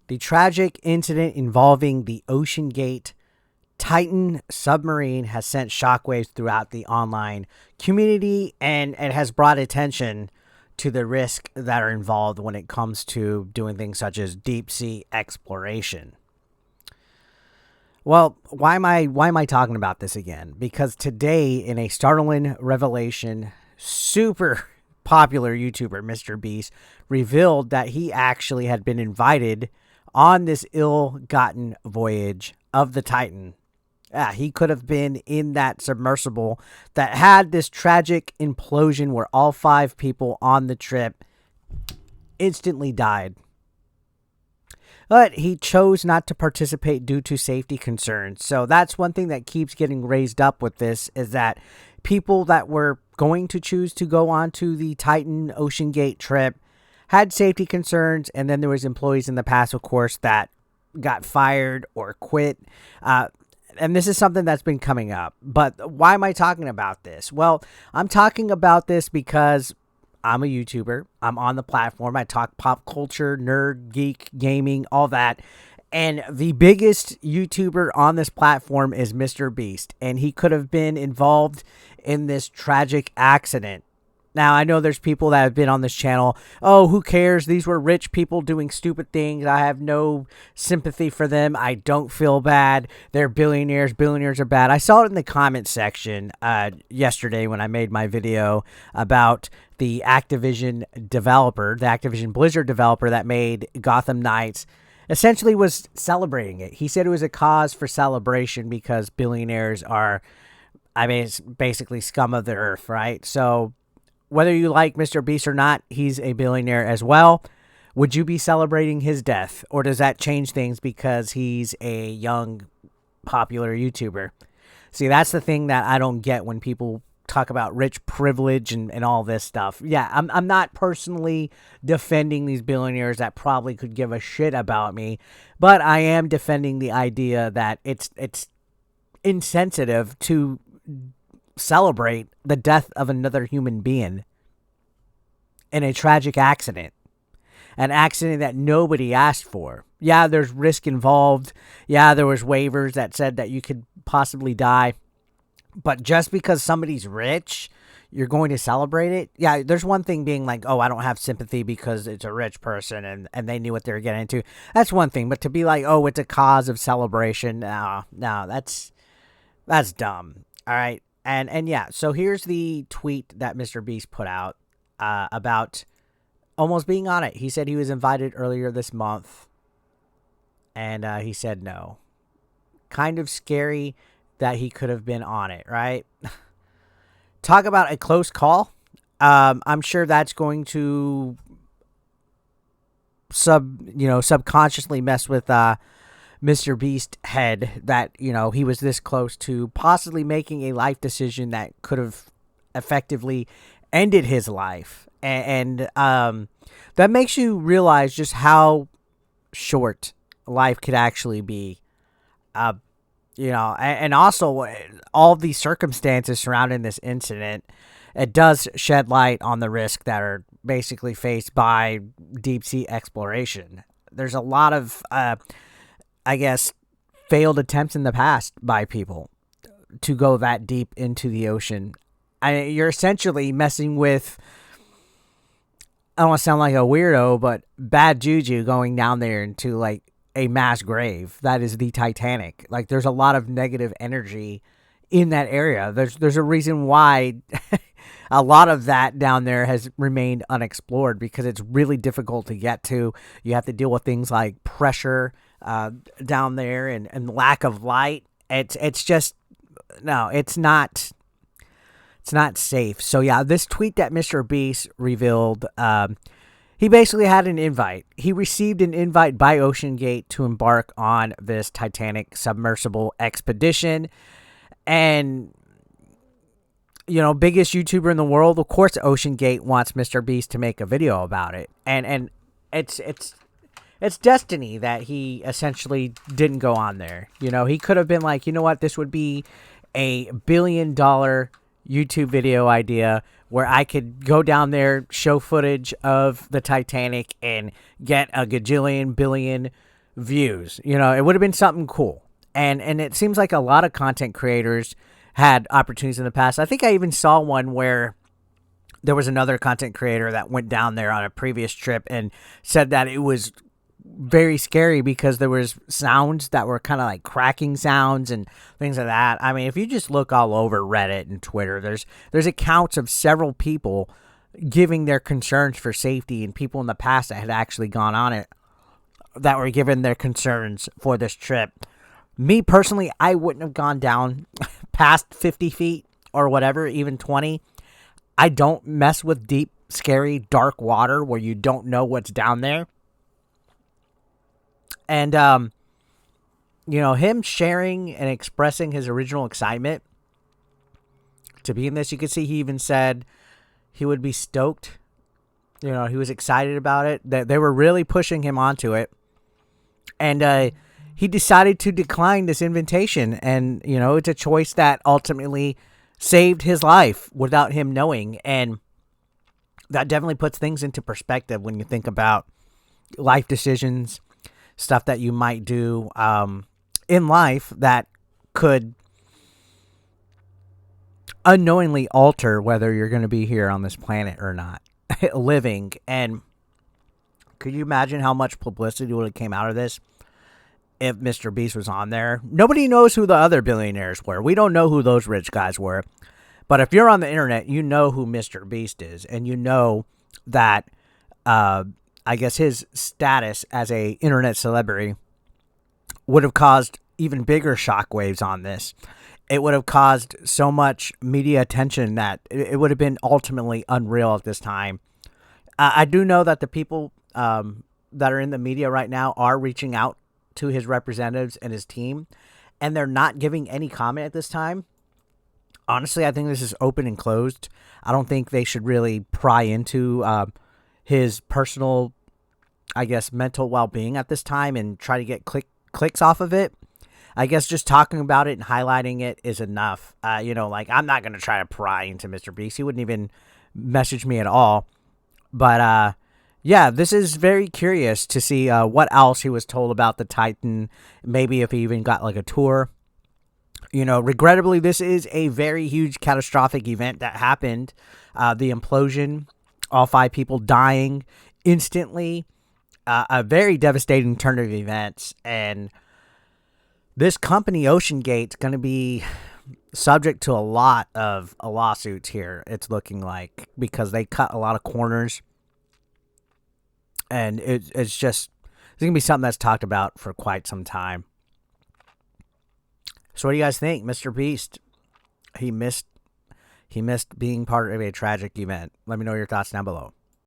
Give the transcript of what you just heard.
The tragic incident involving the OceanGate Titan submarine has sent shockwaves throughout the online community, and it has brought attention to the risks that are involved when it comes to doing things such as deep sea exploration. Well, why am I talking about this again? Because today, in a startling revelation, super popular YouTuber MrBeast revealed that he actually had been invited on this ill-gotten voyage of the Titan. Yeah, he could have been in that submersible that had this tragic implosion where all 5 people on the trip instantly died. But he chose not to participate due to safety concerns. So that's one thing that keeps getting raised up with this, is that people that were going to choose to go on to the Titan OceanGate trip had safety concerns, and then there was employees in the past, of course, that got fired or quit. And this is something that's been coming up. But why am I talking about this? Well, I'm talking about this because I'm a YouTuber. I'm on the platform. I talk pop culture, nerd, geek, gaming, all that. And the biggest YouTuber on this platform is MrBeast. And he could have been involved in this tragic accident. Now, I know there's people that have been on this channel. Oh, who cares? These were rich people doing stupid things. I have no sympathy for them. I don't feel bad. They're billionaires. Billionaires are bad. I saw it in the comment section yesterday when I made my video about the Activision developer, the Activision Blizzard developer that made Gotham Knights, essentially was celebrating it. He said it was a cause for celebration because billionaires are, it's basically scum of the earth, right? So whether you like MrBeast or not, he's a billionaire as well. Would you be celebrating his death? Or does that change things because he's a young, popular YouTuber? See, that's the thing that I don't get when people talk about rich privilege and all this stuff. Yeah, I'm not personally defending these billionaires that probably could give a shit about me, but I am defending the idea that it's insensitive to celebrate the death of another human being in a tragic accident. An accident that nobody asked for. Yeah, there's risk involved. Yeah, there was waivers that said that you could possibly die. But just because somebody's rich, you're going to celebrate it? Yeah, there's one thing being like, oh, I don't have sympathy because it's a rich person and they knew what they were getting into. That's one thing. But to be like, oh, it's a cause of celebration, no, that's dumb. All right. And yeah, so here's the tweet that MrBeast put out about almost being on it. He said he was invited earlier this month, and he said no. Kind of scary that he could have been on it, right? Talk about a close call. I'm sure that's going to subconsciously mess with MrBeast head, that he was this close to possibly making a life decision that could have effectively ended his life, and that makes you realize just how short life could actually be. And also all the circumstances surrounding this incident, it does shed light on the risk that are basically faced by deep sea exploration. There's a lot of failed attempts in the past by people to go that deep into the ocean. You're essentially messing with, I don't want to sound like a weirdo, but bad juju going down there into like a mass grave. That is the Titanic. Like, there's a lot of negative energy in that area. There's a reason why a lot of that down there has remained unexplored, because it's really difficult to get to. You have to deal with things like pressure down there and lack of light. It's just, no, it's not safe. So yeah, this tweet that MrBeast revealed, he basically had an invite. He received an invite by OceanGate to embark on this Titanic submersible expedition. And, biggest YouTuber in the world, of course, OceanGate wants MrBeast to make a video about it. And it's destiny that he essentially didn't go on there. He could have been like, you know what, this would be a $1 billion YouTube video idea where I could go down there, show footage of the Titanic, and get a gajillion billion views. You know, it would have been something cool. And it seems like a lot of content creators had opportunities in the past. I think I even saw one where there was another content creator that went down there on a previous trip and said that it was very scary because there was sounds that were kind of like cracking sounds and things like that. I mean, if you just look all over Reddit and Twitter, there's accounts of several people giving their concerns for safety, and people in the past that had actually gone on it that were given their concerns for this trip. Me personally, I wouldn't have gone down past 50 feet or whatever, even 20. I don't mess with deep, scary, dark water where you don't know what's down there. And, you know, him sharing and expressing his original excitement to be in this, you could see he even said he would be stoked. You know, he was excited about it. They were really pushing him onto it. And he decided to decline this invitation. And, you know, it's a choice that ultimately saved his life without him knowing. And that definitely puts things into perspective when you think about life decisions, stuff that you might do in life that could unknowingly alter whether you're going to be here on this planet or not, living. And could you imagine how much publicity would have came out of this if MrBeast was on there? Nobody knows who the other billionaires were. We don't know who those rich guys were. But if you're on the internet, you know who MrBeast is, and you know that I guess his status as a internet celebrity would have caused even bigger shockwaves on this. It would have caused so much media attention that it would have been ultimately unreal at this time. I do know that the people that are in the media right now are reaching out to his representatives and his team, and they're not giving any comment at this time. Honestly, I think this is open and closed. I don't think they should really pry into his personal, I guess, mental well-being at this time and try to get clicks off of it. I guess just talking about it and highlighting it is enough. You know, like, I'm not going to try to pry into MrBeast. He wouldn't even message me at all. But, yeah, this is very curious to see what else he was told about the Titan. Maybe if he even got, like, a tour. You know, regrettably, this is a very huge catastrophic event that happened. The implosion, all 5 people dying instantly. A very devastating turn of events. And this company, OceanGate, is going to be subject to a lot of lawsuits here, it's looking like, because they cut a lot of corners. And it's going to be something that's talked about for quite some time. So what do you guys think? MrBeast, he missed being part of a tragic event. Let me know your thoughts down below.